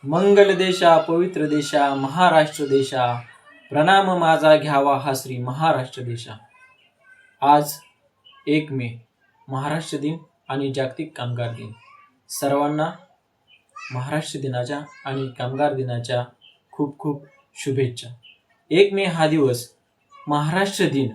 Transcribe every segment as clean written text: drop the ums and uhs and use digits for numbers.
मंगल देशा पवित्र देशा महाराष्ट्र देशा, प्रणाम माझा घ्यावा हा श्री महाराष्ट्र देशा। आज 1 मे महाराष्ट्र दिन आणि जागतिक कामगार दिन। सर्वांना महाराष्ट्र दिनाच्या आणि कामगार दिनाच्या खूप खूप शुभेच्छा। 1 मे हा दिवस महाराष्ट्र दिन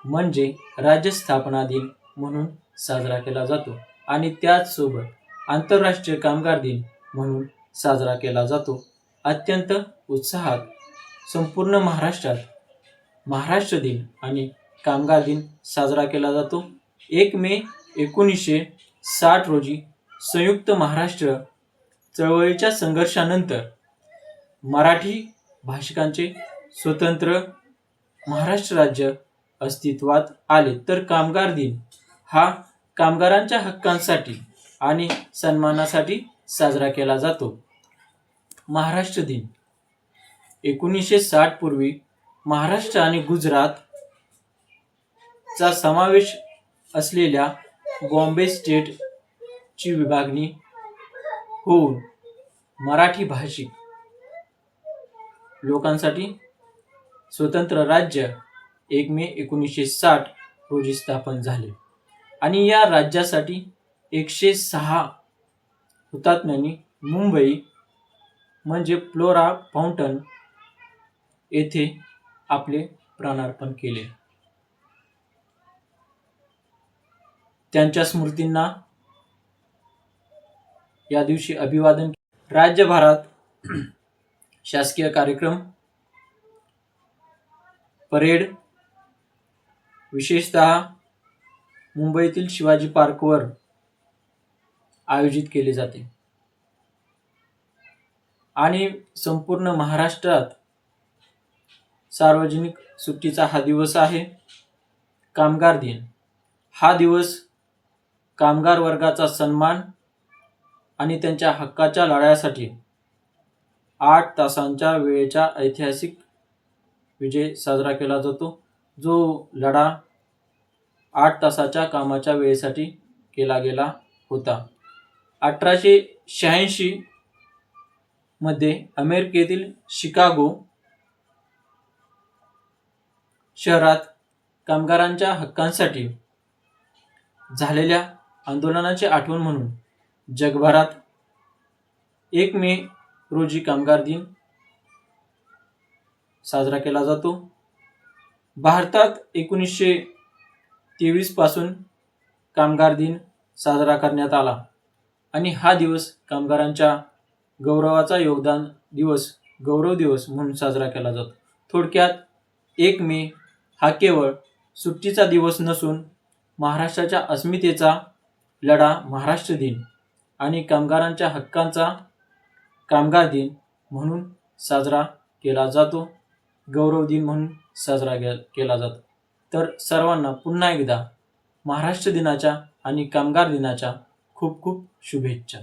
म्हणजे राज्य स्थापना दिन म्हणून साजरा केला जातो आणि त्याचसोबत आंतरराष्ट्रीय कामगार दिन म्हणून साजरा केला जातो। अत्यंत उत्साहात संपूर्ण महाराष्ट्रात महाराष्ट्र दिन आणि कामगार दिन साजरा केला जातो। 1 मे 1960 रोजी संयुक्त महाराष्ट्र चळवळीच्या संघर्षानंतर मराठी भाषिकांचे स्वतंत्र महाराष्ट्र राज्य अस्तित्वात आले, तर कामगार दिन हा कामगारांच्या हक्कांसाठी आणि सन्मानासाठी साजरा केला जातो। महाराष्ट्र दिन 1960 पूर्वी महाराष्ट्र आणि गुजरात चा समावेश असलेल्या बॉम्बे स्टेट ची विभागणी होऊन मराठी भाषिक लोकांसाठी स्वतंत्र राज्य 1 मे 1960 रोजी स्थापन झाले आणि या राज्यासाठी 106 हुतात्म्यांनी मुंबई म्हणजे फ्लोरा फाउंटन येथे आपले प्राणार्पण केले। त्यांच्या स्मृतींना या दिवशी अभिवादन। राज्यभरात शासकीय कार्यक्रम, परेड विशेषतः मुंबईतील शिवाजी पार्कवर आयोजित केले जाते आणि संपूर्ण महाराष्ट्रात सार्वजनिक सुट्टीचा हा दिवस आहे। कामगार दिन हा दिवस कामगार वर्गाचा सन्मान आणि त्यांच्या हक्काच्या लढ्यासाठी 8 तासांच्या वेळेचा ऐतिहासिक विजय साजरा केला जातो। जो लढा 8 तासाच्या कामाच्या वेळेसाठी केला गेला होता। 1886 मध्ये अमेरिकेतील शिकागो शहरात कामगारांच्या हक्कांसाठी झालेल्या आंदोलनाची आठवण म्हणून जगभरात 1 मे रोजी कामगार दिन साजरा केला जातो। भारतात 1923 पासून कामगार दिन साजरा करण्यात आला आणि हा दिवस कामगारांच्या गौरवाचा योगदान दिवस, गौरव दिवस म्हणून साजरा केला जातो। थोडक्यात 1 मे हा केवळ सुट्टीचा दिवस नसून महाराष्ट्राच्या अस्मितेचा लढा, महाराष्ट्र दिन आणि कामगारांच्या हक्कांचा कामगार दिन म्हणून साजरा केला जातो, गौरव दिन म्हणून साजरा केला जातो। तर सर्वांना पुन्हा एकदा महाराष्ट्र दिनाच्या आणि कामगार दिनाच्या खूप खूप शुभेच्छा।